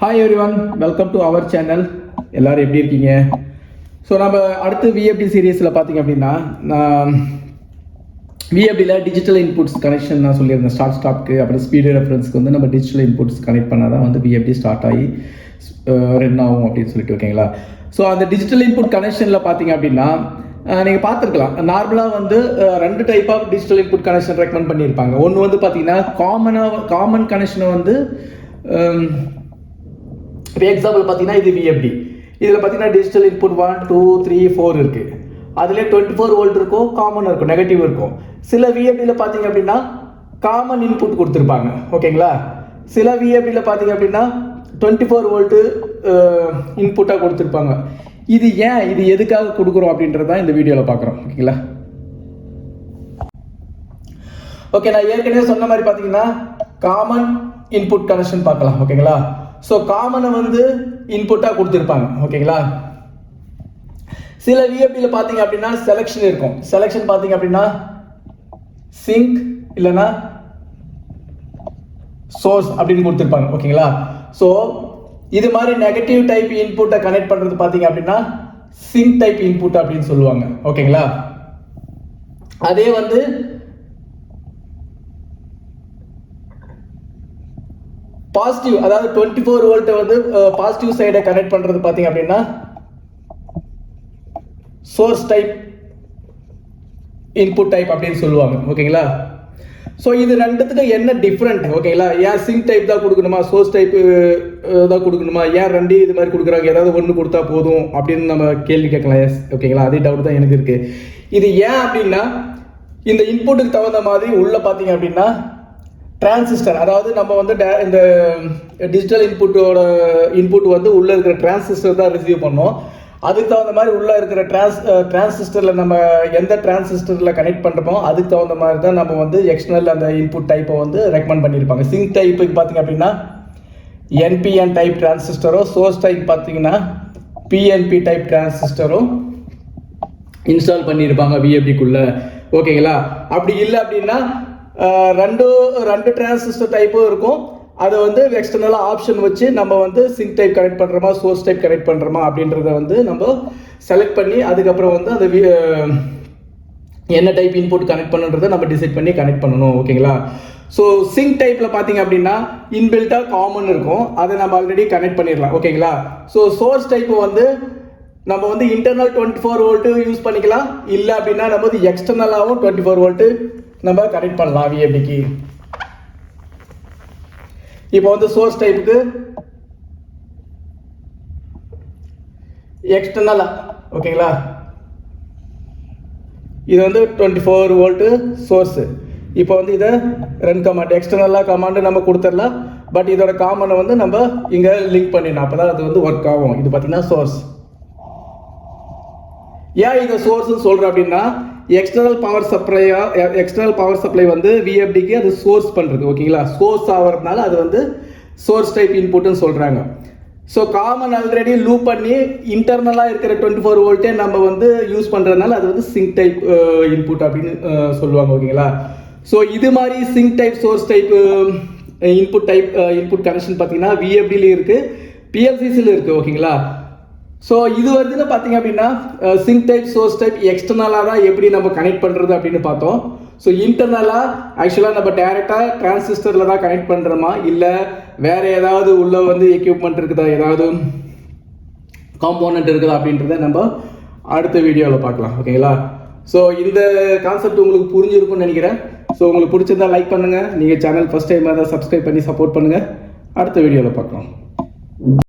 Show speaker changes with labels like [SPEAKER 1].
[SPEAKER 1] Hi everyone, welcome to our channel. எல்லோரும் எப்படி இருக்கீங்க? ஸோ நம்ம அடுத்து விஎஃப்டி சீரீஸில் பார்த்தீங்க அப்படின்னா விஎஃப்டியில் டிஜிட்டல் இன்புட்ஸ் கனெக்ஷன் நான் சொல்லியிருந்தேன். ஸ்டாப்க்கு அப்புறம் ஸ்பீடு ரெஃபரன்ஸ்க்கு வந்து நம்ம டிஜிட்டல் இன்புட்ஸ் கனெக்ட் பண்ணால் தான் வந்து விஎஃப்டி ஸ்டார்ட் ஆகி ரன் ஆகும் அப்படின்னு சொல்லிட்டு ஓகேங்களா. ஸோ அந்த டிஜிட்டல் இன்புட் கனெக்ஷனில் பார்த்தீங்க அப்படின்னா நீங்கள் பார்த்துருக்கலாம், நார்மலாக வந்து ரெண்டு type of digital input connection recommend பண்ணியிருப்பாங்க. ஒன்று வந்து பார்த்தீங்கன்னா காமன் கனெக்ஷனை வந்து இப்போ எக்ஸாம்பிள் பார்த்தீங்கன்னா இது விஎஃப்டி, இதில் பார்த்தீங்கன்னா டிஜிட்டல் இன்புட் 1 2 3 4 இருக்குது. அதிலே 24 வோல்ட் இருக்கும், காமன் இருக்கும், நெகட்டிவ் இருக்கும். சில விஎஃப்டியில் பார்த்தீங்க அப்படின்னா காமன் இன்புட் கொடுத்துருப்பாங்க ஓகேங்களா. சில விஎஃப்டியில் பார்த்தீங்க அப்படின்னா 24 வோல்ட்டு இன்புட்டாக கொடுத்துருப்பாங்க. இது ஏன், இது எதுக்காக கொடுக்குறோம் அப்படின்றது தான் இந்த வீடியோவில் பார்க்குறோம் ஓகேங்களா. ஓகே, நான் ஏற்கனவே சொன்ன மாதிரி பார்த்தீங்கன்னா காமன் இன்புட் கனெக்ஷன் பார்க்கலாம் ஓகேங்களா. ஸோ காமனை வந்து இன்புட்டாக கொடுத்துருப்பாங்க ஓகேங்களா. சில விஎஃப்டியில் பார்த்தீங்க அப்படின்னா செலெக்ஷன் இருக்கும். செலெக்ஷன் பார்த்தீங்க அப்படின்னா சிங்க் இல்லைன்னா சோர்ஸ் அப்படின்னு கொடுத்துருப்பாங்க ஓகேங்களா. ஸோ இது மாதிரி நெகட்டிவ் டைப் இன்புட்டை கனெக்ட் பண்ணுறது பார்த்தீங்க அப்படின்னா சிங்க் டைப் இன்புட் அப்படின்னு சொல்லுவாங்க ஓகேங்களா. அதே வந்து பாசிட்டிவ், அதாவது 24 வோல்ட்டை வந்து பாசிட்டிவ் சைடை கனெக்ட் பண்ணுறது பார்த்தீங்க அப்படின்னா சோர்ஸ் டைப் இன்புட் டைப் அப்படின்னு சொல்லுவாங்க ஓகேங்களா. ஸோ இது ரெண்டுத்துக்கும் என்ன டிஃப்ரெண்ட் ஓகேங்களா. ஏன் சிங்க் டைப் தான் கொடுக்கணுமா, சோர்ஸ் டைப் தான் கொடுக்கணுமா, ஏன் ரெண்டு இது மாதிரி கொடுக்குறாங்க, ஏதாவது ஒன்று கொடுத்தா போதும் அப்படின்னு நம்ம கேள்வி கேட்கலாம். எஸ் ஓகேங்களா, அதே டவுட் தான் எனக்கு இருக்குது. இது ஏன் அப்படின்னா இந்த இன்புட்டுக்கு தகுந்த மாதிரி உள்ள பார்த்தீங்க அப்படின்னா டிரான்சிஸ்டர், அதாவது நம்ம வந்து இந்த டிஜிட்டல் இன்புட் வந்து உள்ளே இருக்கிற டிரான்சிஸ்டர் தான் ரிசீவ் பண்ணோம். அதுக்கு தகுந்த மாதிரி உள்ளே இருக்கிற டிரான்சிஸ்டரில் நம்ம எந்த டிரான்சிஸ்டரில் கனெக்ட் பண்ணுறோமோ அதுக்கு தகுந்த மாதிரி தான் நம்ம வந்து எக்ஸ்டர்னல் அந்த இன்புட் டைப்பை வந்து ரெக்கமெண்ட் பண்ணியிருப்பாங்க. சிங்க் டைப்புக்கு பார்த்தீங்க அப்படின்னா என்பிஎன் டைப் டிரான்சிஸ்டரோ, சோர்ஸ் டைப் பார்த்தீங்கன்னா பிஎன்பி டைப் டிரான்சிஸ்டரோ இன்ஸ்டால் பண்ணியிருப்பாங்க விஎஃப்டிக்குள்ளே ஓகேங்களா. அப்படி இல்லை அப்படின்னா ரெண்டு டிரான்சிஸ்டர் டைப்பும் இருக்கும். அதை வந்து எக்ஸ்டர்னலாக ஆப்ஷன் வச்சு நம்ம வந்து சிங்க் டைப் கனெக்ட் பண்ணுறோமா, சோர்ஸ் டைப் கனெக்ட் பண்ணுறோமா அப்படின்றத வந்து நம்ம செலக்ட் பண்ணி அதுக்கப்புறம் வந்து அந்த என்ன டைப் இன்புட் கனெக்ட் பண்ணுன்றதை நம்ம டிசைட் பண்ணி கனெக்ட் பண்ணணும் ஓகேங்களா. ஸோ சிங்க் டைப்பில் பார்த்தீங்க அப்படின்னா இன்பில்ட்டாக காமன் இருக்கும், அதை நம்ம ஆல்ரெடி கனெக்ட் பண்ணிடலாம் ஓகேங்களா. ஸோ சோர்ஸ் டைப்பு வந்து நம்ம வந்து இன்டர்னல் 24 வோல்ட்டு யூஸ் பண்ணிக்கலாம், இல்லை அப்படின்னா நம்ம வந்து எக்ஸ்டர்னலாகவும் 24 வோல்ட்டு நம்ம கனெக்ட் பண்ணலாம் விஎஃப்டிக்கு. இப்போ வந்து சோர்ஸ் டைப்புக்கு எக்ஸ்டர்னலா ஓகேங்களா, இது வந்து 24 வோல்ட்டு சோர்ஸு. இப்போ வந்து இதை ரன் கமாண்ட் எக்ஸ்டர்னலாக கமாண்டு நம்ம கொடுத்துடலாம். பட் இதோட காமனை வந்து நம்ம இங்கே லிங்க் பண்ணிடணும், அப்போ தான் அது வந்து ஒர்க் ஆகும். இது பார்த்தீங்கன்னா சோர்ஸ். ஏன் இதை சோர்ஸ்ன்னு சொல்கிறோம் அப்படின்னா எக்ஸ்டர்னல் பவர் சப்ளை வந்து விஎஃப்டிக்கு அது சோர்ஸ் பண்ணுறது ஓகேங்களா. சோர்ஸ் ஆகிறதுனால அது வந்து சோர்ஸ் டைப் இன்புட்னு சொல்கிறாங்க. ஸோ காமன் ஆல்ரெடி லூப் பண்ணி இன்டர்னலாக இருக்கிற 24 வோல்ட்டே நம்ம வந்து யூஸ் பண்ணுறதுனால அது வந்து சிங்க் டைப் இன்புட் அப்படின்னு சொல்லுவாங்க ஓகேங்களா. ஸோ இது மாதிரி sync type source type input connection பார்த்தீங்கன்னா விஎஃப்டிலையும் இருக்குது, பிஎல்சிசியில் இருக்குது ஓகேங்களா. ஸோ இது வந்து பார்த்தீங்க அப்படின்னா சிங்க் டைப் சோர்ஸ் டைப் எக்ஸ்டர்னலாக தான் எப்படி நம்ம கனெக்ட் பண்ணுறது அப்படின்னு பார்த்தோம். ஸோ இன்டர்னலாக ஆக்சுவலாக நம்ம டேரெக்டாக டிரான்சிஸ்டரில் தான் கனெக்ட் பண்ணுறோமா, இல்லை வேறு ஏதாவது உள்ள வந்து எக்யூப்மெண்ட் இருக்குதா, ஏதாவது காம்போனன்ட் இருக்குதா அப்படின்றத நம்ம அடுத்த வீடியோவில் பார்க்கலாம் ஓகேங்களா. ஸோ இந்த கான்செப்ட் உங்களுக்கு புரிஞ்சிருக்கும்னு நினைக்கிறேன். ஸோ உங்களுக்கு பிடிச்சிருந்தா லைக் பண்ணுங்கள், நீங்கள் சேனல் ஃபஸ்ட் டைம் தான் சப்ஸ்கிரைப் பண்ணி சப்போர்ட் பண்ணுங்கள். அடுத்த வீடியோவில் பார்க்கலாம்.